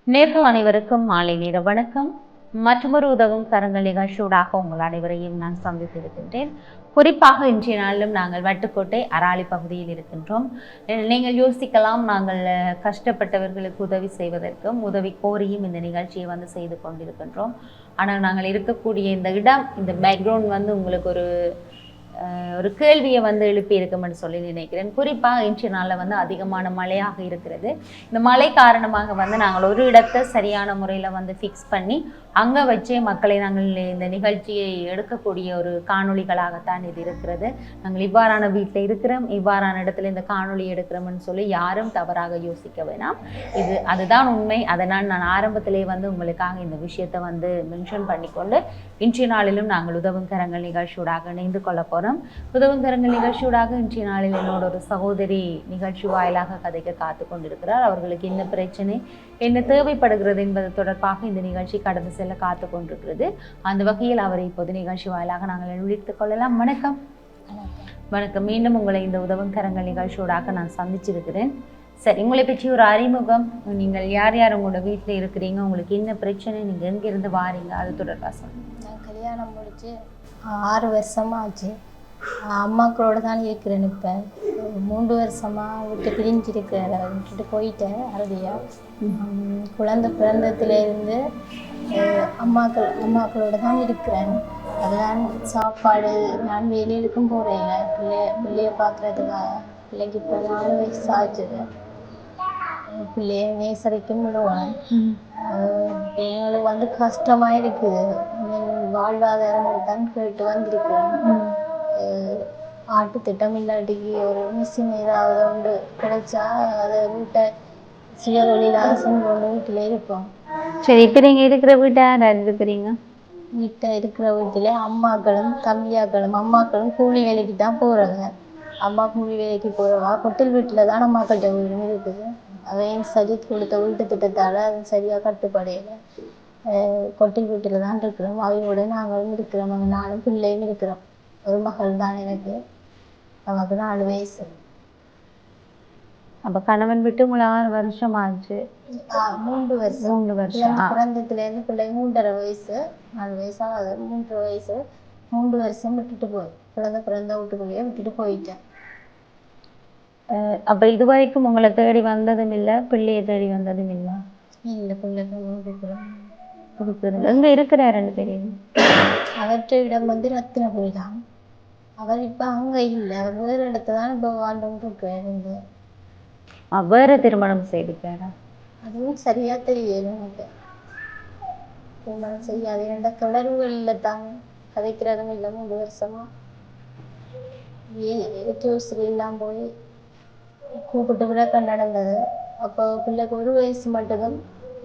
நேர்கள் அனைவருக்கும் மாலை நேர வணக்கம். மற்றொரு உதவும் கரங்கள் நிகழ்ச்சியூடாக உங்கள் அனைவரையும் நான் சந்தித்திருக்கின்றேன். குறிப்பாக இன்றைய நாளிலும் நாங்கள் வட்டுக்கோட்டை அராலி பகுதியில் இருக்கின்றோம். நீங்கள் யோசிக்கலாம், நாங்கள் கஷ்டப்பட்டவர்களுக்கு உதவி செய்வதற்கும் உதவி கோரியும் இந்த நிகழ்ச்சியை செய்து கொண்டிருக்கின்றோம். ஆனால் நாங்கள் இருக்கக்கூடிய இந்த இடம், இந்த பேக்ரவுண்ட் உங்களுக்கு ஒரு கேள்வியை எழுப்பி இருக்கும்னு சொல்லி நினைக்கிறேன். குறிப்பாக இன்றைய நாளில் அதிகமான மழையாக இருக்கிறது. இந்த மழை காரணமாக நாங்கள் ஒரு இடத்தை சரியான முறையில் ஃபிக்ஸ் பண்ணி அங்கே வச்சே மக்களை நாங்கள் இந்த நிகழ்ச்சியை எடுக்கக்கூடிய ஒரு காணொளிகளாகத்தான் இது இருக்கிறது. நாங்கள் இவ்வாறான வீட்டில் இருக்கிறோம், இவ்வாறான இடத்துல இந்த காணொளி எடுக்கிறோம்னு சொல்லி யாரும் தவறாக யோசிக்க வேணாம். அதுதான் உண்மை. அதனால் நான் ஆரம்பத்திலே உங்களுக்காக இந்த விஷயத்தை மென்ஷன் பண்ணிக்கொண்டு இன்றைய நாளிலும் நாங்கள் உதவும் கரங்கள் நிகழ்ச்சியூடாக இணைந்து கொள்ள போகிறோம். உதவும் கரங்கள் நிகழ்ச்சியூடாக இன்றைய நாளில் என்னோட ஒரு சகோதரி நிகழ்ச்சி வாயிலாக கதைக்க காத்து கொண்டிருக்கிறார். அவர்களுக்கு என்ன பிரச்சனை, என்ன தேவைப்படுகிறது என்பது தொடர்பாக இந்த நிகழ்ச்சி கடந்து செல்ல காத்து கொண்டிருக்கிறது. அந்த வகையில் அவரை இப்போது நிகழ்ச்சி வாயிலாக நாங்கள் விழித்துக் கொள்ளலாம். வணக்கம். வணக்கம். மீண்டும் உங்களை இந்த உதவும் கரங்கள் நிகழ்ச்சியூடாக நான் சந்திச்சிருக்கிறேன். சரி, உங்களை பற்றி ஒரு அறிமுகம், நீங்கள் யார் யார் உங்களோட வீட்டில் இருக்கிறீங்க, உங்களுக்கு என்ன பிரச்சனை, நீங்கள் எங்கிருந்து வாரீங்க, அது தொடர்பாக சொல்லுங்கள். நான் கல்யாணம் முடிச்சு 6 வருஷமாக ஆச்சு. அம்மாக்களோட தான் இருக்கிறேன். இப்போ 3 வருஷமாக விட்டு பிரிஞ்சிருக்கிறேன், விட்டுட்டு போயிட்டேன் அறுதியாக. குழந்தை பிறந்ததுலேருந்து அம்மாக்களோட தான் இருக்கிறேன். அதுதான் சாப்பாடு. நான் வெளியிலுக்கும் போகிறேன் பிள்ளைய பார்க்குறதுக்காக. பிள்ளைக்கு இப்போ 4 வயசு ஆச்சு. பிள்ளைய நேசரிக்கும் விடுவேன். எங்களுக்கு கஷ்டமாக இருக்குது. வாழ்வாதாரம் தான் கேட்டு வந்திருக்கிறேன். ஆட்டு திட்டம் இல்லாட்டிக்கு ஒரு மிஷின் ஏதாவது ஒன்று கிடைச்சா அதை வீட்டை சுயதொழிலாக செஞ்சு கொண்டு வீட்டில் இருப்போம். சரி, இப்போ நீங்கள் இருக்கிற வீட்டை யார் இருக்கிறீங்க? வீட்டை இருக்கிற வீட்டில் அம்மாக்களும் தம்பியாக்களும். அம்மாக்களும் கூலி வேலைக்கு தான் போகிறாங்க. அம்மா கூலி வேலைக்கு போகிறவா. கொட்டில் வீட்டில் தான் அம்மாக்கள்கிட்ட வீடு இருக்குது. அதையும் சஜித் கொடுத்த வீட்டு திட்டத்தால் அது சரியாக கட்டுப்படையில கொட்டில் வீட்டில் தான் இருக்கிறோம். அவையோட நாங்களும் இருக்கிறோம். நானும் பிள்ளையும் இருக்கிறோம். ஒரு மகள் தான் எனக்கு. நமக்கு 4 வயசு. அப்போ கணவன் விட்டு உங்களை 6 வருஷம் ஆச்சு. 3 வருஷம். பிறந்ததுலேருந்து பிள்ளை 3.5 வயசு, 4 வயசாக 3 வயசு. 3 வருஷம் விட்டுட்டு பிறந்த வீட்டுக்குள்ளேயே விட்டுட்டு போயிட்டேன். அப்போ இது வரைக்கும் உங்களை தேடி வந்ததும் இல்லை, பிள்ளையை தேடி வந்ததும் இல்லை? இல்லை, பிள்ளைக்கு எங்கே இருக்கிறார் 2 பேரும்? அவற்றை இடம் ரத்தினபுரி தான். அவர் இப்போ அங்கே இல்லை, அவர் வேறு இடத்துல தான் இப்போ வாழ்ந்துட்டு இருக்கிறாரு. வேறு திருமணம் செய்துக்காரா? அதுவும் சரியாக தெரியல எனக்கு. திருமணம் செய்யாது. 2 தொடர்புகளில் தான் கதைக்கிறதும் இல்லை. 3 வருஷமா எல்லாம் போய் கூப்பிட்டு விளக்கம் நடந்தது. அப்போ பிள்ளைக்கு 1 வயசு மட்டும்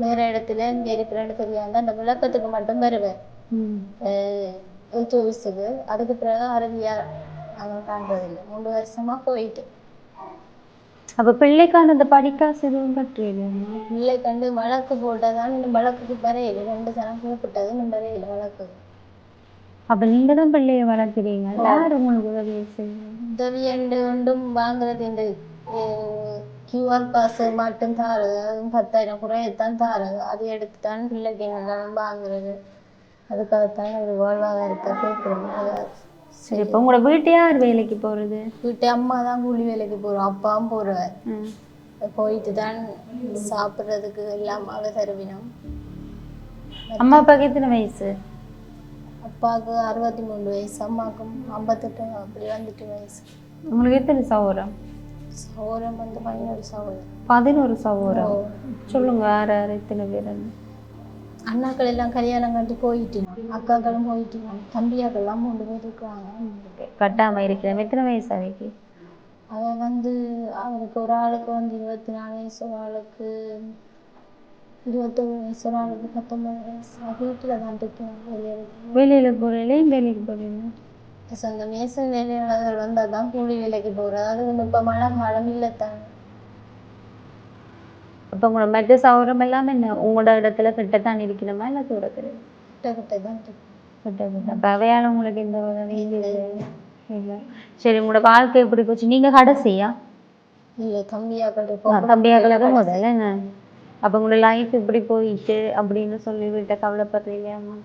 வேறு இடத்துல இங்கே இருக்கிற தெரியாத அந்த விளக்கத்துக்கு மட்டும் வருவேன். வயசுக்கு. அதுக்கு பிறகு அறுதியாக நாங்கள் காண்றதில்லை. 3 வருஷமா போயிட்டு. அப்போ பிள்ளைக்கான அந்த படிக்காசு எதுவும் கட்டுறீங்க? பிள்ளை கண்டு வழக்கு போட்டதான் இந்த வழக்குக்கு வரையில 2 தரம் கூப்பிட்டது இந்த வரையில வழக்குக்கு. அப்போ நீங்கள் தான் பிள்ளையை வளர்க்குறீங்க, யார் உங்களுக்கு உதவி செய்யுங்க? உதவி ஒன்றும் வாங்குறது இந்த QR காசு மட்டும் தாருது. அதுவும் 10,000 குறையத்தான் தாருது. அதை எடுத்து தான் பிள்ளைக்கு எங்கெல்லாம் வாங்குறது. அதுக்காகத்தான் ஒரு வாழ்வாதாரத்தை கேட்குறோம். சரி, இப்போ உங்களோட வீட்டு யார் வேலைக்கு போகிறது? வீட்டு அம்மா தான் கூலி வேலைக்கு போகிறோம். அப்பாவும் போடுவார். போயிட்டு தான் சாப்பிட்றதுக்கு எல்லாம் அவ தருவினோம். அம்மா அப்பாவுக்கு எத்தனை வயசு? அப்பாவுக்கு 63 வயசு, அம்மாவுக்கும் 58, அப்படி 2 வயசு. உங்களுக்கு எத்தனை சகோதரம்? சகோதரம் 11 சகோதரம். 11 சகோதரம். சொல்லுங்க, யார் யார் எத்தனை பேர்? அண்ணாக்கள் எல்லாம் கல்யாணம் கட்டி போயிட்டு, அக்காக்களும் போயிட்டு, தம்பியாக்கள்லாம் 3 பேர் இருக்கிறாங்க. கட்டாமல் இருக்கிறேன். எத்தனை வயசு அவைக்கு? அவன் அவருக்கு ஒரு ஆளுக்கு 24 வயசு, ஒரு ஆளுக்கு 21 வயசு, ஒரு ஆளுக்கு 19 வயசு. வீட்டில் தான் இருக்கிறாங்க. வெளியில் போகிறீங்களே? வேலைக்கு போகிறீங்க? சொந்த மேசன் வேலையாளர்கள் வந்தால் தான் கூலி வேலைக்கு போகிறது. அது இப்போ மழை காலம் இல்லைத்தான். அப்போ உங்களோட மற்ற சௌரம் எல்லாமே என்ன உங்களோட இடத்துல கிட்டத்தான் இருக்கணுமா, இல்லை தூரத்தில்? கிட்ட தான் கிட்ட. அப்போ அவையால் உங்களுக்கு எந்த உதவி இல்லை? சரி, உங்களோட வாழ்க்கை எப்படி போச்சு? நீங்கள் கடைசியா? இல்லை, தம்பியாக்களுக்கு முதல்ல என்ன? அப்போ உங்களோட லைஃப் இப்படி போயிட்டு அப்படின்னு சொல்லி வீட்டை கவலைப்படுறீங்க அம்மா?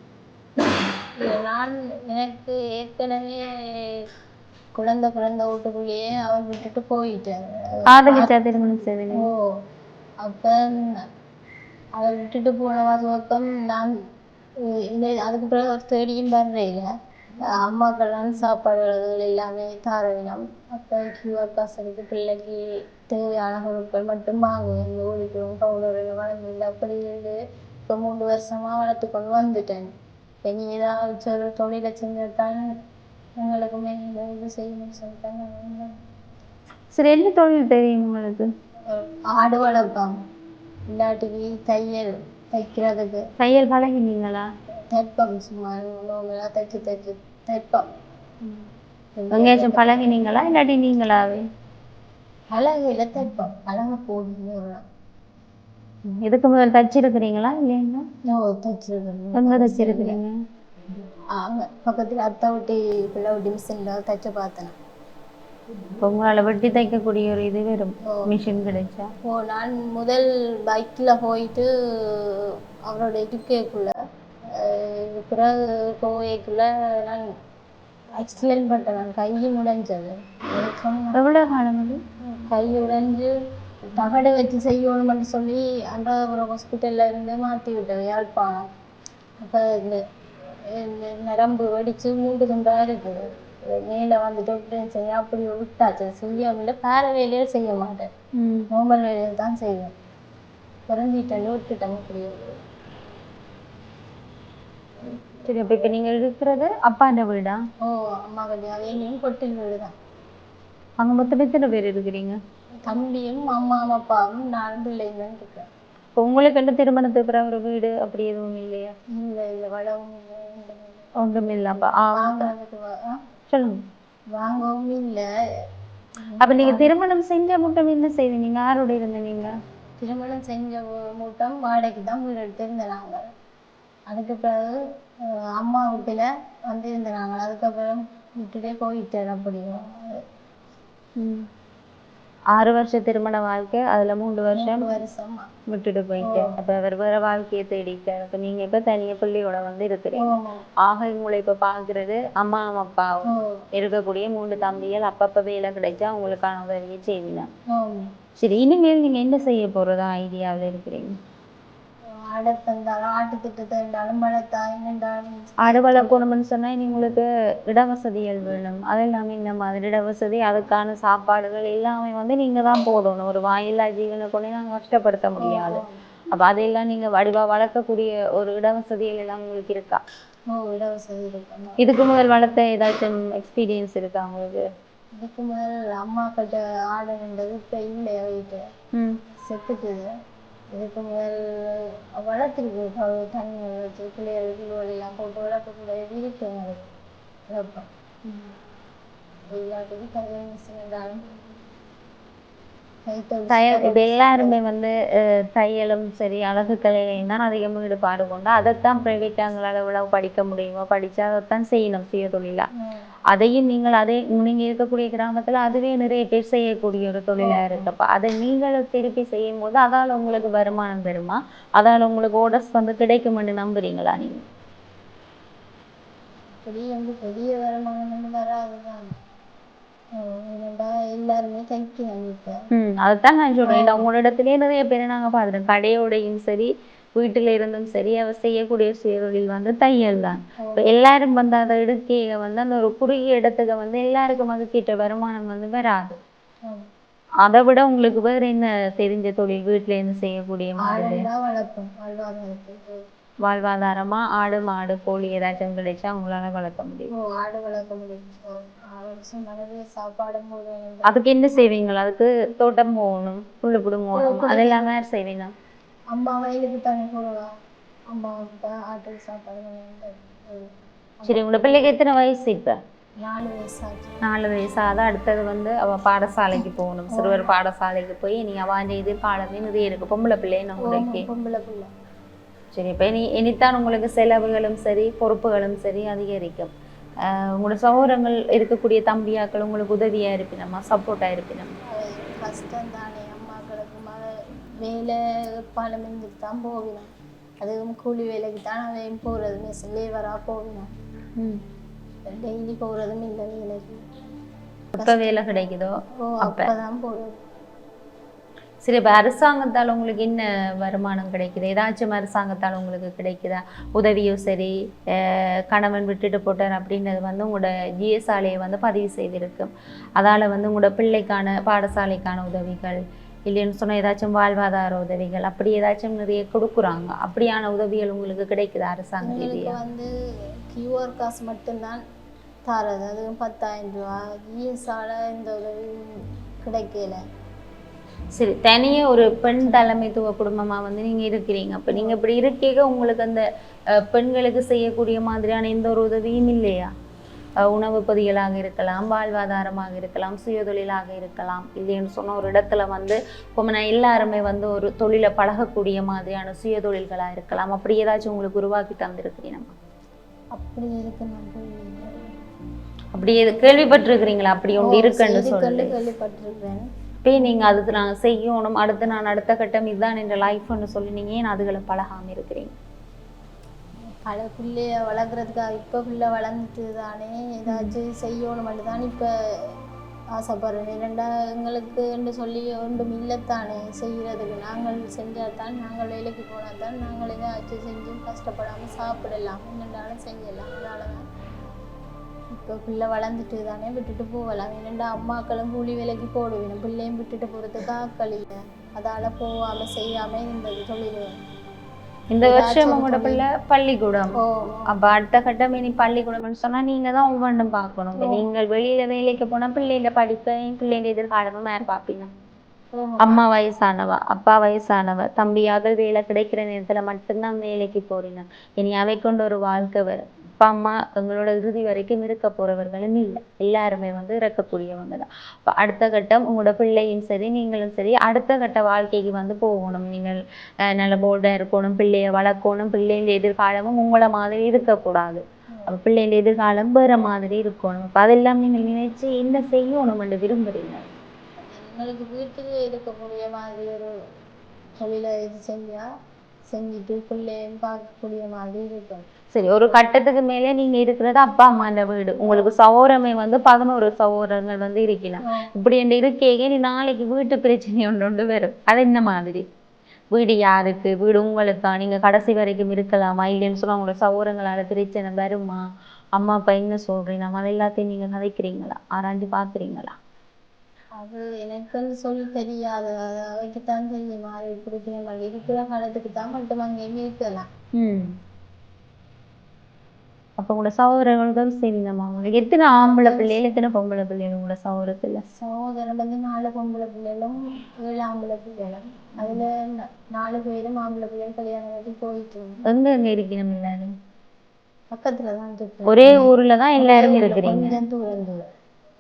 நான் எனக்கு ஏற்கனவே குழந்தை பிறந்த வீட்டுக்குள்ளேயே அவர் விட்டுட்டு போயிட்டேன். காதலிச்சா திருமணம் செய்வீங்க? ஓ, அப்ப அவர் விட்டுட்டு போன பக்கம் நான் அதுக்கு பிறகு ஒரு தேடியும் வர்றேன். அம்மாக்கெல்லாம் சாப்பாடுகள் எல்லாமே தார வேணும். அப்போ கியூஆர் காசுக்கு பிள்ளைக்கு தேவையான பொருட்கள் மட்டும் வாங்குவேன். ஓடிக்கும் பவுடர் வளர்ந்து அப்படி இருந்து இப்போ 3 வருஷமாக வளர்த்து கொண்டு வந்துட்டேன். இப்போ நீ ஏதாவது ஒரு தொழிலை செஞ்சுட்டான் எங்களுக்குமே இது செய்யணும்னு சொல்லிட்டாங்க. சரி, என்ன தொழில் தெரியும் உங்களுக்கு? ஆடு வளர்ப்பாங்க, இல்லாட்டிக்கு தையல் தைக்கிறதுக்கு. தையல் பழகினீங்களா? தைப்பம், சும்மா தைச்சு தைப்பம். எங்கேயாச்சும் பழகினீங்களா இல்லாட்டி நீங்களாவே? அழகுல தைப்பம், அழகு போடுங்க. இதுக்கு முதல் தச்சிருக்கிறீங்களா இல்லைங்களா? தைச்சிருக்கேன். எங்க தச்சிருக்கிறீங்க? பக்கத்தில் அத்தை விட்டி பிள்ளை விட்டி மிஷினில் தைச்சு பார்த்தேன். இப்போ உங்களால் வெட்டி தைக்கக்கூடிய ஒரு இது வரும் மிஷின் கிடைச்சா? நான் முதல் பைக்கில் போயிட்டு அவரோட இதுக்குள்ள பிறகு கோவைக்குள்ள நான் ஆக்சிடென்ட் பண்ணிட்டேன். நான் கையும் உடைஞ்சது. எவ்வளோ காலம் அது? கை உடைஞ்சு தகடை வச்சு செய்யணும்னு சொல்லி அந்த ஒரு ஹாஸ்பிட்டலில் இருந்து மாற்றி விட்டேன், யாழ்ப்பாணம். அப்போ இந்த நரம்பு வெடித்து 3 துண்டாக இருக்குது. மேலே வந்துட்டு செய்ய அப்படி விட்டாச்சு. செய்யவில்லை, வேறு வேலையை செய்ய மாட்டேன். நார்மல் வேலையை தான் செய்வேன். குறைஞ்சிட்டேன், விட்டுட்டேன். அப்படியே சரி. அப்போ இப்போ நீங்கள் இருக்கிறது அப்பாண்ட வீடா? ஓ, அம்மா கல்யாணம் எங்கேயும் கொட்டில் வீடு தான். அங்கே மொத்தம் எத்தனை பேர் இருக்கிறீங்க? தம்பியும் அம்மா அப்பாவும் நான் பிள்ளைங்க இருக்கேன். இப்போ உங்களுக்கு என்ன திருமணத்துக்கு பிறகு ஒரு வீடு அப்படி எதுவும் இல்லையா? இல்லை இல்லை, வளவும் ஒன்றும் இல்லைப்பா. சொல்லுங்க. வாங்கவும் இல்லை. அப்போ நீங்கள் திருமணம் செஞ்ச மட்டும் என்ன செய்வீங்க? நீங்கள் யாரோட இருந்தீங்க? திருமணம் செஞ்ச மூட்டம் வாடகைக்கு தான் வீடு எடுத்து இருந்தாங்க. அதுக்கு பிறகு அம்மா வீட்டில் வந்து இருந்தாங்க. அதுக்கப்புறம் விட்டுட்டே போயிட்டேன். அப்படியும் 6 வருஷம் திருமண வாழ்க்கை, அதில் 3 வருஷம் விட்டுட்டு போயிட்டேன். அப்போ அவர் வேற வாழ்க்கையை தேடிட்டார். அப்போ நீங்கள் இப்போ தனியாக பிள்ளையோட வந்து இருக்கிறீங்க. ஆக உங்களை இப்போ பார்க்குறது அம்மா அப்பாவும் இருக்கக்கூடிய 3 தம்பிகள். அப்பப்போ வேலை கிடைச்சா அவங்களுக்கான உதவியை செய்வீங்க. சரி, இனிமேல் நீங்கள் என்ன செய்ய போகிறதா ஐடியாவில் இருக்கிறீங்க? ஆடு வளர்க்கணும்னு சொன்னால் உங்களுக்கு இடவசதிகள் வேணும். அது எல்லாமே இந்த மாதிரி இடவசதி, அதுக்கான சாப்பாடுகள் எல்லாமே வந்து நீங்கள் தான் போடணும். ஒரு வாயில்லா ஜீவனை கொண்டு நாங்கள் கஷ்டப்படுத்த முடியாது. அப்போ அதையெல்லாம் நீங்கள் வடிவாக வளர்க்கக்கூடிய ஒரு இடவசதிகள் எல்லாம் உங்களுக்கு இருக்கா? இடவசதி இருக்கு. இதுக்கு முதல் வளர்த்த ஏதாச்சும் எக்ஸ்பீரியன்ஸ் இருக்கா உங்களுக்கு? இதுக்கு முதல் அம்மா கிட்ட ஆடு இருந்தது, இப்போ இல்லை, வீட்டு செத்துக்குது. இதுக்கு முதல் வளர்த்துருக்கு, தண்ணி வச்சு பிள்ளைகளுக்கு எல்லாம் போட்டு வளர்க்கக்கூட இருக்கு. வளர்ப்போம். எல்லாத்துக்கும் தையல் மிஷின் இருந்தாலும் இப்போ எல்லாருமே வந்து தையலும் சரி அழகு கலையிலையும் தான் அதிகமாக ஈடுபாடு கொண்டு அதைத்தான் ப்ரைவேட்டாக எங்களால் எவ்வளவு படிக்க முடியுமோ படித்தா அதைத்தான் செய்யணும், சுய தொழிலாக. அதையும் நீங்கள் நீங்கள் இருக்கக்கூடிய கிராமத்தில் அதுவே நிறைய பேர் செய்யக்கூடிய ஒரு தொழிலாக இருக்கப்போ அதை நீங்கள் திருப்பி செய்யும் போது அதால் உங்களுக்கு வருமானம் பெறுமா? அதால் உங்களுக்கு ஓடர்ஸ் வந்து கிடைக்கும்னு நம்புறீங்களா நீங்கள்? பெரிய வருமானம் வராதுதான். எல்லாருமே அதுதான் நான் சொல்றேன். உங்களிடத்திலே நிறைய பேரை நாங்க பாக்குறோம். கடையோடையும் சரி வீட்டுல இருந்தும் சரி அவ செய்யக்கூடிய சுயதொழில் வந்து தையல் தான். இப்போ எல்லாரும் வந்து அதை எடுக்க வந்து அந்த ஒரு குறுகிய இடத்துக்கு வந்து எல்லாருக்கும் அது கிட்ட வருமானம் வந்து வராது. அதை விட உங்களுக்கு வேற என்ன தெரிஞ்ச தொழில் வீட்டுல இருந்து செய்யக்கூடிய மாதிரி வாழ்வாதாரமா ஆடு மாடு கோழி ஏதாச்சும் கிடைச்சா உங்களால வளர்க்க முடியும்? ஆடு வளர்க்க முடியும். சாப்பாடு அதுக்கு என்ன செய்வீங்களா? அதுக்கு தோட்டம் போகணும், புல்லு புடுங்கணும், அதெல்லாம் வேற செய்வீங்க? அம்மா வயலுக்கு தண்ணி போடுவாங்க, அம்மா ஆட்டு சாப்பாடு. சரி, உங்களோட பிள்ளைக்கு எத்தனை வயசு? இப்ப 4 வயசாச்சு. 4 வயசாதான். அடுத்தது வந்து அவ பாடசாலைக்கு போகணும், சிறுவர் பாடசாலைக்கு போய் நீ அவன் எதிர்காலமே நிறைய இருக்கு. பொம்பளை பிள்ளைன்னு உங்களுக்கு? பொம்பளை பிள்ளை. சரி, இப்போ இனித்தான் உங்களுக்கு செலவுகளும் சரி பொறுப்புகளும் சரி அதிகரிக்கும். உங்களோட சகோதரங்கள் இருக்கக்கூடிய தம்பியாக்கள் உங்களுக்கு உதவியா இருப்பினமா, சப்போர்ட்டா இருப்பினமா? கஷ்டம் தானே, அம்மாக்களுக்கு வேலை பாலம் இருந்துட்டு தான் போவினோம். அதுவும் கூலி வேலைக்கு தான் அதையும் போகிறது. லேபராக போவினோம். டெய்லி போகிறதும் இல்லை வேலைக்கு. எப்போ வேலை கிடைக்குதோ அப்போதான் போகிறது. சரி, இப்போ அரசாங்கத்தால் உங்களுக்கு என்ன வருமானம் கிடைக்குது? ஏதாச்சும் அரசாங்கத்தால் உங்களுக்கு கிடைக்குதா? உதவியோ சரி, கணவன் விட்டுட்டு போட்டார் அப்படின்றது வந்து உங்களோட ஜிஎஸ்ஆலையை வந்து பதிவு செய்திருக்கும். அதால் வந்து உங்களோட பிள்ளைக்கான பாடசாலைக்கான உதவிகள் இல்லைன்னு சொன்னால் ஏதாச்சும் வாழ்வாதார உதவிகள் அப்படி ஏதாச்சும் நிறைய கொடுக்குறாங்க. அப்படியான உதவிகள் உங்களுக்கு கிடைக்குதா அரசாங்க ரீதியாக? வந்து கியூஆர் காசு மட்டும்தான் தரது. அதுவும் 10,000 ரூபா. ஜிஎஸ்ஆல இந்த உதவி கிடைக்கல. சரி, தனியாக ஒரு பெண் தலைமைத்துவ குடும்பமாக வந்து நீங்கள் இருக்கிறீங்க. அப்போ நீங்கள் இப்படி இருக்கீங்க, உங்களுக்கு அந்த பெண்களுக்கு செய்யக்கூடிய மாதிரியான எந்த ஒரு உதவியும் இல்லையா? உணவு பொதிகளாக இருக்கலாம், வாழ்வாதாரமாக இருக்கலாம், சுயதொழிலாக இருக்கலாம். இல்லைன்னு சொன்ன ஒரு இடத்துல வந்து எல்லாருமே வந்து ஒரு தொழிலை பழகக்கூடிய மாதிரியான சுயதொழில்களாக இருக்கலாம். அப்படி ஏதாச்சும் உங்களுக்கு உருவாக்கி தந்திருக்கிறீங்க? அப்படி இருக்கு. அப்படி கேள்விப்பட்டிருக்கிறீங்களா? அப்படி ஒன்று இருக்குன்னு சொல்லி கேள்விப்பட்டிருக்கிறேன். இப்போ நீங்கள் அதுக்கு நான் செய்யணும், அடுத்த கட்டம் இதுதான் என்ற லைஃப்னு சொல்லி நீங்கள் ஏன் அதுகளை பழகாமல் இருக்கிறீங்க? பிள்ளைய வளர்க்குறதுக்காக இப்போ பிள்ளை வளர்ந்துட்டு தானே ஏதாச்சும் செய்யணும் மட்டும்தான் இப்போ ஆசைப்படுறேன். ஏனெண்டா எங்களுக்கு என்று சொல்லி ஒன்றும் இல்லைத்தானே செய்கிறதுக்கு. நாங்கள் செஞ்சால் தான், நாங்கள் வேலைக்கு போனால் தான் நாங்கள் ஏதாச்சும் செஞ்சு கஷ்டப்படாமல் சாப்பிடலாம், என்னென்றாலும் செய்யலாம். அதனால தான் இப்போ பிள்ளை வளர்ந்துட்டு தானே விட்டுட்டு போகலாம். ஏனெண்டா அம்மாக்களும் கூலி வேலைக்கு போடுவேன், பிள்ளையும் விட்டுட்டு போகிறதுக்கு ஆக்கள் இல்லை. அதால் போகாமல் செய்யாமல் இருந்தது தொழில். இந்த வருஷம் உங்களோட பிள்ளை பள்ளிக்கூடம். அப்போ அடுத்த கட்டம் இனி பள்ளிக்கூடம்னு சொன்னால் நீங்கள் தான் ஒவ்வொன்றும் பார்க்கணும். நீங்கள் வெளியில் வேலைக்கு போனால் பிள்ளைங்க படிப்பையும் பிள்ளைங்க எதிர்காலமும் யார் பார்ப்பீங்க? அம்மா வயசானவ, அப்பா வயசானவ, தம்பியாக வேலை கிடைக்கிற நேரத்தில் மட்டும்தான் வேலைக்கு போறீங்க. இனி அவை கொண்டு ஒரு வாழ்க்கை வரும். அப்பா அம்மா எங்களோட இறுதி வரைக்கும் இருக்க போறவர்களும் இல்லை, எல்லாருமே வந்து இறக்கக்கூடியவங்க தான். இப்போ அடுத்த கட்டம் உங்களோட பிள்ளையும் சரி நீங்களும் சரி அடுத்த கட்ட வாழ்க்கைக்கு வந்து போகணும். நீங்கள் நல்ல போல்டாக இருக்கணும், பிள்ளைய வளர்க்கணும், பிள்ளைங்க எதிர்காலமும் உங்களை மாதிரி இருக்கக்கூடாது. அப்போ பிள்ளைங்க எதிர்காலம் வேற மாதிரி இருக்கணும். அப்போ அதெல்லாம் நீங்கள் நினைச்சு என்ன செய்யணும் என்று விரும்புறீங்க? எங்களுக்கு வீட்டுக்கு இருக்கக்கூடிய மாதிரி ஒரு தொழிலை இது செஞ்சுட்டு பிள்ளையும் பார்க்கக்கூடிய மாதிரி இருக்கும். சரி, ஒரு கட்டத்துக்கு மேலே நீங்க இருக்கிறது அப்பா அம்மா அந்த வீடு. உங்களுக்கு சகோதரமே வந்து 11 சகோதரங்கள் வந்து இருக்கலாம். இப்படி என்று இருக்கேங்க நீ நாளைக்கு வீட்டு பிரச்சனை ஒன்று வரும். அது என்ன மாதிரி? வீடு யாருக்கு? வீடு உங்களுக்கா? நீங்க கடைசி வரைக்கும் இருக்கலாமா? இல்லைன்னு சொன்னா உங்களோட சகோதரங்களால பிரச்சனை வருமா? அம்மா அப்பா என்ன சொல்றீங்க? அது எல்லாத்தையும் நீங்க கதைக்கிறீங்களா? ஆராய்ஞ்சு பாக்குறீங்களா? அது எனக்குன்னு சொல்லி தெரியாது. அவைக்குத்தான் தெரியுமா? இப்படி இருக்கிற காலத்துக்கு தான் மட்டும் அங்கேயும் இருக்கலாம். அப்போ உங்களோட சகோதரர்கள் சரிங்கம்மா. உங்களுக்கு எத்தனை ஆம்பளை பிள்ளைகள் எத்தனை பொம்பளை பிள்ளைகள் உங்களோட சகோதரத்துல? சகோதரன் வந்து 4 பொம்பளை பிள்ளைகளும் 7 ஆம்பளை பிள்ளைகளும். அதுல 4 பேரும் ஆம்பளை பிள்ளைகள் கல்யாணம் கட்டி போயிட்டு. எங்க இருக்கணும் எல்லாரும்? பக்கத்துலதான் இருக்கு. ஒரே ஊர்ல தான் எல்லாரும் இருக்கிறீங்க? கொஞ்சம் தூரம்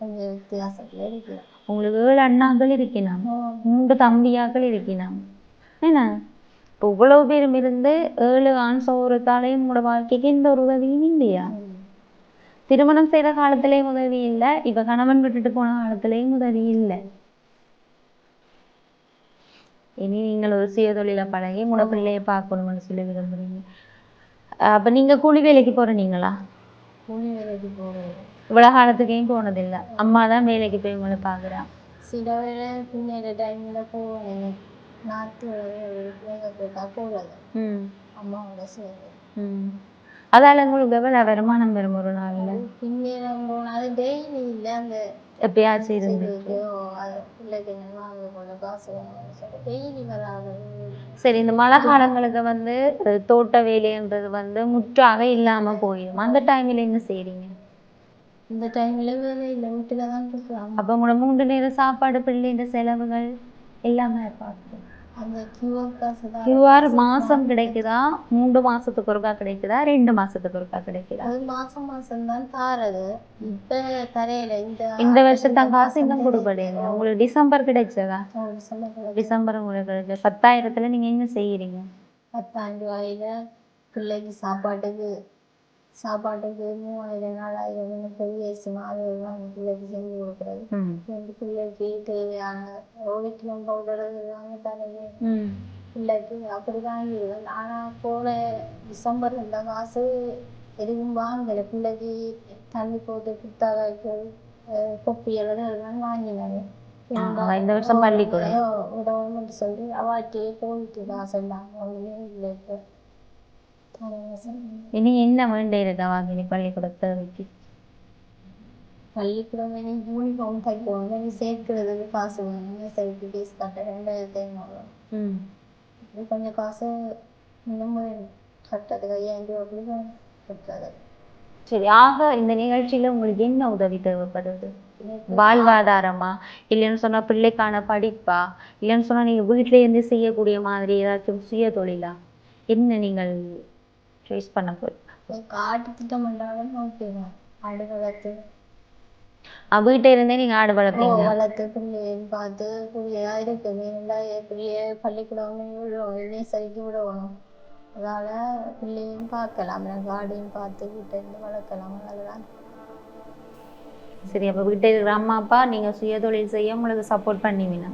கொஞ்சம் வித்தியாசத்துல இருக்கு. உங்களுக்கு 7 அண்ணாக்கள் இருக்கணும், 3 தம்பியாக்கள் இருக்கணும். என்ன இப்போ இவ்வளவு பேரும் இருந்து 7 ஆண் சகோதரத்தாலையும் உங்களோட வாழ்க்கைக்கு எந்த ஒரு உதவியும் இல்லையா? திருமணம் செய்த காலத்திலேயும் உதவி இல்லை, இப்ப கணவன் விட்டுட்டு போன காலத்திலேயும் உதவி இல்லை. இனி நீங்கள் ஒரு சுய தொழிலை பழகி உங்களோட பிள்ளைய பார்க்கணும்னு சொல்லி விரும்புறீங்க. அப்ப நீங்க கூலி வேலைக்கு போறீங்களா? கூலி வேலைக்கு போறேன். இவ்வளவு காலத்துக்கையும் போனதில்லை, அம்மா தான் வேலைக்கு போய் உங்களை பாக்குறா? சில வேலை பின்ன டைம்ல போவேன். நாற்று கேட்டா போறது அம்மாவோட சேர்ந்து. அதால உங்களுக்கு எவ்வளவு வருமானம் வரும் ஒரு நாள்ல? பின்னேறம் போனாது டெய்லி இல்லை, அந்த எப்பயாச்சும் இருந்து பிள்ளைக்கு வாங்க போல காசு டெய்லி வராது. சரி, இந்த மழை காலங்களுக்கு வந்து தோட்ட வேலைன்றது வந்து முற்றாக இல்லாம போயிடும். அந்த டைம்ல என்ன செய்றீங்க? இந்த டைம்ல வேலை இல்லை, வீட்டுல தான் இருக்கலாம். அப்ப உங்களோட 3 நேரம் சாப்பாடு, பிள்ளைங்க செலவுகள் எல்லாமே பார்த்து அந்த கியூஆர் காசு தான். கியூஆர் மாசம் கிடைக்குதா? 3 மாசத்துக்கு ஒருக்கா கிடைக்குதா? 2 மாசத்துக்கு ஒருக்கா கிடைக்குதா? அது மாசம் தான் தாரது. இப்ப தரையில இந்த வருஷத்தான் காசு இன்னும் கொடுப்படையில. உங்களுக்கு டிசம்பர் கிடைச்சதா? டிசம்பர் உங்களுக்கு கிடைச்ச 10,000த்துல நீங்க என்ன செய்யறீங்க? 10,000 ரூபாயில பிள்ளைக்கு சாப்பாட்டுக்கு சாப்பாட்டுக்கு 3000 4000 பெரிய அது பிள்ளைக்கு செஞ்சு கொடுக்குறது. ரெண்டு பிள்ளைக்கு தேவையான ஓவியம் பவுடர் வாங்கி தரது பிள்ளைக்கு அப்படி வாங்கிடுவேன். ஆனால் போன டிசம்பர் இந்த காசு எதுவும் வாங்கலை. பிள்ளைக்கு தண்ணி போட்டு புத்தாக்கு கொப்பி எல்லாம் வாங்கினாங்க. இந்த வருஷம் பள்ளிக்கூடம் உதவும் சொல்லி அவாட்டி போயிட்டு காசு எல்லாம் ஒன்றுமே இல்லை. இப்போ இனி என்ன வேண்டி இருக்கா வாங்கி பள்ளிக்கூடத்தை பள்ளிக்கூடம் யூனிஃபார்ம் தைக்கணும், சேர்க்கிறதுக்கு காசு வேணும், சைக்கிள் ஃபீஸ் கட்ட 2500. இது கொஞ்சம் காசு இன்னும் கட்டுறதுக்கு 5000 அப்படி கட்டுறது. சரி, ஆக இந்த நிகழ்ச்சியில உங்களுக்கு என்ன உதவி தேவைப்படுது? வாழ்வாதாரமா, இல்லைன்னு சொன்னா பிள்ளைக்கான படிப்பா, இல்லைன்னு சொன்னா நீங்க வீட்டில இருந்து செய்யக்கூடிய மாதிரி ஏதாச்சும் சுய தொழிலா, என்ன நீங்கள் சாய்ஸ் பண்ண போறீங்க? காட்டு திட்டம் பண்ணாலும் ஓகேதான். ஆடு வளர்த்து வீட்டை இருந்தே நீங்க ஆடு வளர்ப்பீங்க? வளர்த்து பிள்ளைன்னு பார்த்து பிள்ளையா இருக்கு. நல்லா பிள்ளைய பள்ளிக்கூடம் சரிக்கு விடணும். அதால பிள்ளையும் பார்க்கலாம், ஆடையும் பார்த்து வீட்டை இருந்து வளர்க்கலாம். அதெல்லாம் சரி. அப்ப வீட்டை இருக்கிற அம்மா அப்பா நீங்க சுய தொழில் செய்ய உங்களுக்கு சப்போர்ட் பண்ணுவீங்க?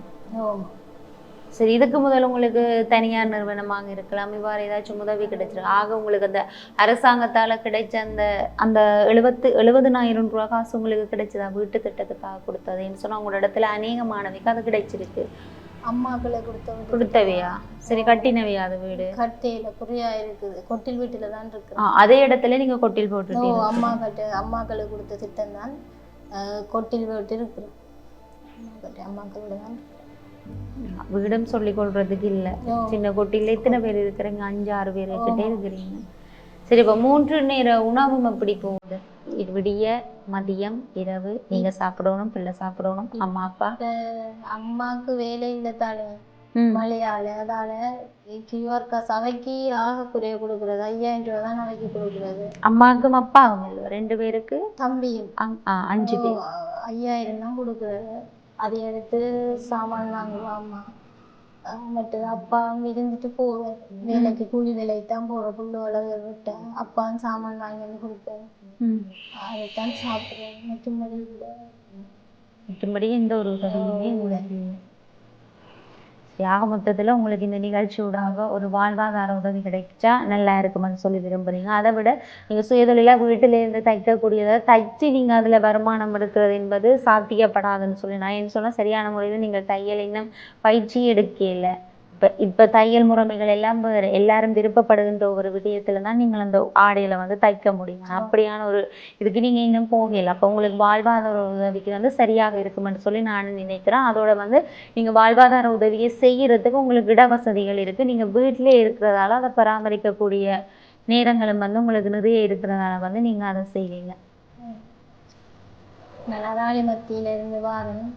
சரி, இதுக்கு முதல் உங்களுக்கு தனியார் நிறுவனமாக இருக்கலாம், இவ்வாறு ஏதாச்சும் உதவி கிடைச்சிருக்கு? ஆக உங்களுக்கு அந்த அரசாங்கத்தால கிடைச்ச அந்த அந்த 70,000 ரூபா காசு உங்களுக்கு கிடைச்சதா? வீட்டு திட்டத்துக்காக கொடுத்ததுன்னு சொன்னா உங்களோட இடத்துல அநேக மாணவிக்கு அது கிடைச்சிருக்கு. அம்மாக்களை கொடுத்தவையா? சரி, கட்டினவையா? அது வீடு கட்டையில குறியா இருக்குது, கொட்டில் வீட்டுல தான் இருக்கு. அதே இடத்துல நீங்க கொட்டில் போட்டு அம்மாக்களுக்கு கொடுத்த திட்டம் தான் கொட்டில் வீட்டு இருக்கு. அம்மாக்களோட தான் வீடும் சொல்லிக் கொள்றதுக்கு இல்லை. சின்ன கொட்டில எத்தனை பேர் இருக்கிறீங்க? 5-6 பேர் கிட்டே இருக்கிறீங்க. சரி, இப்போ 3 நேர உணவும் எப்படி போகுது? விடிய, மதியம், இரவு நீங்க சாப்பிடணும், பிள்ளை சாப்பிடணும், அம்மா அப்பா? அம்மாவுக்கு வேலை இல்லை தானே, மலையாள, அதால சபைக்கு ஆக குறைய கொடுக்குறது 5000 ரூபா தான் நாளைக்கு கொடுக்குறது. அம்மாவுக்கும் அப்பாவும் இல்லை, 2 பேருக்கு தம்பியும் 5 பேர் 5000 தான் கொடுக்குறது. அதை எடுத்து சாமான் வாங்குவோம் அம்மா. மற்ற அப்பா இருந்துட்டு போவேன் வேலைக்கு, கூலி வேலைக்கு தான் போகிற புல்லு வளர்க விட்டேன். அப்பாவும் சாமான் வாங்கி வந்து கொடுப்பேன், அதைத்தான் சாப்பிடுவேன். மற்றபடி எந்த ஒரு உதவியுமே உங்களுக்கு? மொத்தத்துல உங்களுக்கு இந்த நிகழ்ச்சியோடாக ஒரு வாழ்வாதார உதவி கிடைச்சா நல்லா இருக்குமென்னு சொல்லி விரும்புறீங்க. அதை விட நீங்க சுயதொழிலா வீட்டில இருந்து தைக்கக்கூடியதை தைச்சு நீங்க அதுல வருமானம் எடுக்கிறது என்பது சாத்தியப்படாதுன்னு சொல்லி நான் என்ன சொன்னா, சரியான முறையில் நீங்கள் தையல் இன்னும் பயிற்சி எடுக்கல. இப்ப தையல் முறைமைகள் எல்லாம் வேறு, எல்லாரும் விருப்பப்படுகின்ற ஒரு விடயத்துல தான் நீங்கள் அந்த ஆடையில வந்து தைக்க முடியும். அப்படியான ஒரு இதுக்கு நீங்க இன்னும் போகல. அப்போ உங்களுக்கு வாழ்வாதார உதவிக்கு வந்து சரியாக இருக்குமென்னு சொல்லி நான் நினைக்கிறேன். அதோட வந்து நீங்க வாழ்வாதார உதவியை செய்யறதுக்கு உங்களுக்கு இட வசதிகள் இருக்கு. நீங்க வீட்டிலே இருக்கிறதால அதை பராமரிக்கக்கூடிய நேரங்களும் வந்து உங்களுக்கு நிறைய இருக்கிறதால வந்து நீங்க அதை செய்வீங்க. நலராளி மத்தியில இருந்து வாரணும்,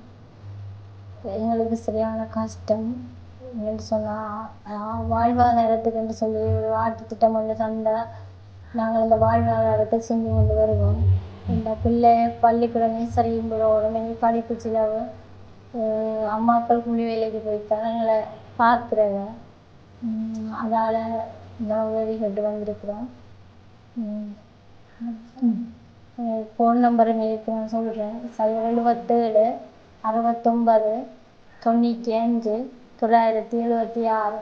எங்களுக்கு சரியான கஷ்டம் என்று சொன்னால் வாழ்வாதாரத்துக்குன்னு சொல்லி ஒரு ஆட்டு திட்டம் ஒன்று தந்தால் நாங்கள் அந்த வாழ்வாதாரத்தை செஞ்சு கொண்டு வருவோம். இந்த பிள்ளை பள்ளிக்கூடமே சரியும் போடணும், எங்கள் படிப்பு செலவு, அம்மாக்கள் கூலி வேலைக்கு போய்த்தான் எங்களை பார்க்குறேங்க. அதால் இந்த உதவி கொண்டு வந்திருக்கிறோம். ஃபோன் நம்பரை மேற்கு நான் சொல்கிறேன், 77 69 95 976.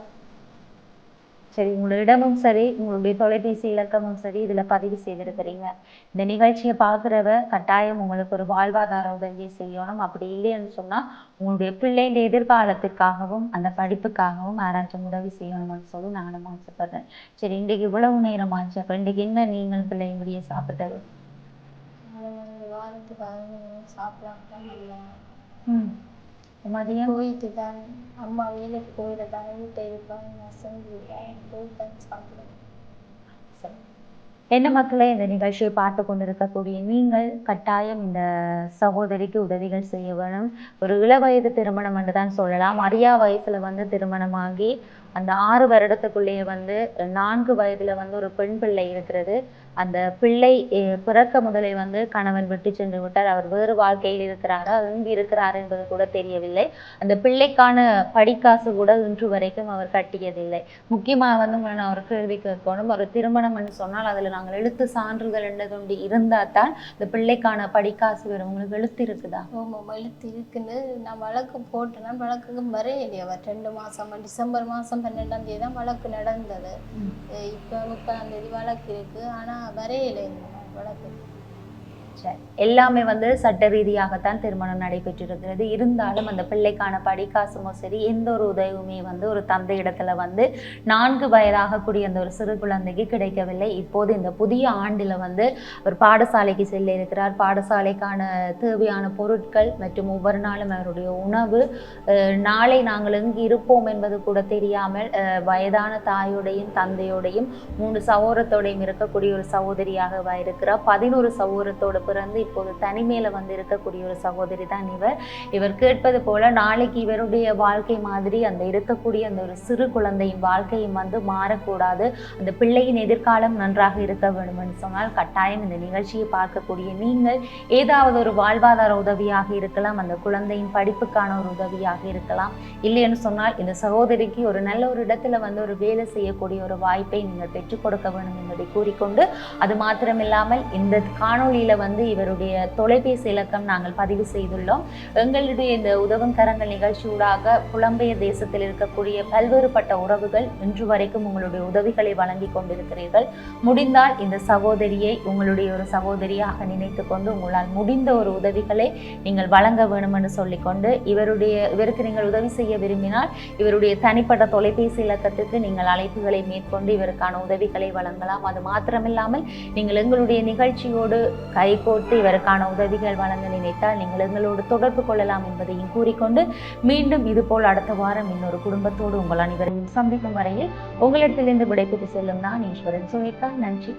சரி, உங்களோட இடமும் சரி, உங்களுடைய தொலைபேசி இலக்கமும் சரி இதுல பதிவு செய்திருக்கிறீங்க. இந்த நிகழ்ச்சியை பார்க்குறவ கட்டாயம் உங்களுக்கு ஒரு வாழ்வாதார உதவியை செய்யணும். அப்படி இல்லைன்னு சொன்னா உங்களுடைய பிள்ளைங்க எதிர்காலத்துக்காகவும் அந்த படிப்புக்காகவும் யாராச்சும் உதவி செய்யணும்னு சொல்லி நானும் ஆசைப்படுறேன். சரி, இன்றைக்கு இவ்வளவு நேரம் ஆச்சு. அப்ப இன்றைக்கு என்ன நீங்கள் பிள்ளைங்களுடைய சாப்பிட்டது? மதியம் போயிட்டு தான் அம்மா வேலைக்கு போயிட்டு தான் வீட்டை இருப்பாங்க, சாப்பிடுவேன். என்ன மக்களே, இந்த நிகழ்ச்சியை பார்த்து கொண்டிருக்கக்கூடிய நீங்கள் கட்டாயம் இந்த சகோதரிக்கு உதவிகள் செய்ய வேணும். ஒரு இளவயது திருமணம் என்று தான் சொல்லலாம். அரியா வயசுல வந்து திருமணமாகி அந்த 6 வருடத்துக்குள்ளேயே வந்து 4 வயதுல வந்து ஒரு பெண் பிள்ளை இருக்கிறது. அந்த பிள்ளை பிறக்க முதலே வந்து கணவன் விட்டு சென்று விட்டார். அவர் வேறு வாழ்க்கையில் இருக்கிறாரா, எங்கு இருக்கிறார் என்பது கூட தெரியவில்லை. அந்த பிள்ளைக்கான படிக்காசு கூட இன்று வரைக்கும் அவர் கட்டியதில்லை. முக்கியமாக வந்து நான் ஒரு கேள்வி கேட்கணும். ஒரு திருமணம் என்று சொன்னால் அதில் நாங்கள் எழுத்து சான்றிதழ் என்னதுண்டு இருந்தால் தான் இந்த பிள்ளைக்கான படிக்காசு வரும். உங்களுக்கு எழுத்து இருக்குதா? ஆமாம், எழுத்து இருக்குன்னு நான் வழக்கு போட்டேன்னா வழக்குக்கு வரையிலையே. அவர் 2 மாதம் டிசம்பர் மாதம் 12ஆம் தேதி தான் வழக்கு நடந்தது. இப்போ 30ஆம் தேதி வழக்கு இருக்கு. ஆனால் வரையிலை வழக்கு. எல்லாமே வந்து சட்ட ரீதியாகத்தான் திருமணம் நடைபெற்றிருக்கிறது. இருந்தாலும் அந்த பிள்ளைக்கான படிக்காசுமோ சரி, எந்த ஒரு உதவியுமே வந்து ஒரு தந்தை இடத்துல வந்து 4 வயதாகக்கூடிய அந்த ஒரு சிறு குழந்தைக்கு கிடைக்கவில்லை. இப்போது இந்த புதிய ஆண்டில் வந்து ஒரு பாடசாலைக்கு செல்ல இருக்கிறார். பாடசாலைக்கான தேவையான பொருட்கள் மற்றும் ஒவ்வொரு நாளும் அவருடைய உணவு, நாளை நாங்கள் எங்கு இருப்போம் என்பது கூட தெரியாமல் வயதான தாயோடையும் தந்தையோடையும் 3 சகோதரத்தோடையும் இருக்கக்கூடிய ஒரு சகோதரியாக இருக்கிறார். 11 சகோதரத்தோட பிறந்து இப்போது தனிமையில வந்து இருக்கக்கூடிய ஒரு சகோதரி தான் இவர் கேட்பது போல நாளைக்கு இவருடைய வாழ்க்கை மாதிரி அந்த இருக்கக்கூடிய அந்த ஒரு சிறு குழந்தையின் வாழ்க்கையும் வந்து மாறக்கூடாது. அந்த பிள்ளையின் எதிர்காலம் நன்றாக இருக்க வேண்டும் என்று சொன்னால் கட்டாயம் இந்த நிகழ்ச்சியை பார்க்கக்கூடிய நீங்கள் ஏதாவது ஒரு வாழ்வாதார உதவியாக இருக்கலாம், அந்த குழந்தையின் படிப்புக்கான ஒரு உதவியாக இருக்கலாம். இல்லைன்னு சொன்னால் இந்த சகோதரிக்கு ஒரு நல்ல ஒரு இடத்துல வந்து ஒரு வேலை செய்யக்கூடிய ஒரு வாய்ப்பை நீங்கள் பெற்றுக் கொடுக்க வேண்டும் என்பதை கூறிக்கொண்டு, அது மாத்திரமில்லாமல் இந்த காணொளியில வந்து இவருடைய தொலைபேசி இலக்கம் நாங்கள் பதிவு செய்துள்ளோம். எங்களுடைய இந்த உதவும் கரங்கள் நிகழ்ச்சியூடாக புலம்பெயர் தேசத்தில் இருக்கக்கூடிய பல்வேறுபட்ட உறவுகள் இன்று வரைக்கும் உங்களுடைய உதவிகளை வழங்கி கொண்டிருக்கிறீர்கள். முடிந்தால் இந்த சகோதரியை உங்களுடைய ஒரு சகோதரியாக நினைத்து கொண்டு உங்களால் முடிந்த ஒரு உதவிகளை நீங்கள் வழங்க வேண்டும் என்று சொல்லிக்கொண்டு, இவருக்கு நீங்கள் உதவி செய்ய விரும்பினால் இவருடைய தனிப்பட்ட தொலைபேசி இலக்கத்துக்கு நீங்கள் அழைப்புகளை மேற்கொண்டு இவருக்கான உதவிகளை வழங்கலாம். அது மாத்திரமில்லாமல் நீங்கள் எங்களுடைய நிகழ்ச்சியோடு கைகோர்த்து இவருக்கான உதவிகள் வழங்க நினைத்தால் நீங்கள் எங்களோடு தொடர்பு கொள்ளலாம் என்பதையும் கூறிக்கொண்டு, மீண்டும் இதுபோல் அடுத்த வாரம் இன்னொரு குடும்பத்தோடு உங்கள் அனைவரையும் சந்திக்கும் வரையில் உங்களிடத்திலிருந்து விடைபெற்று செல்லும் நான் ஈஸ்வரன் சுனிதா. நன்றி.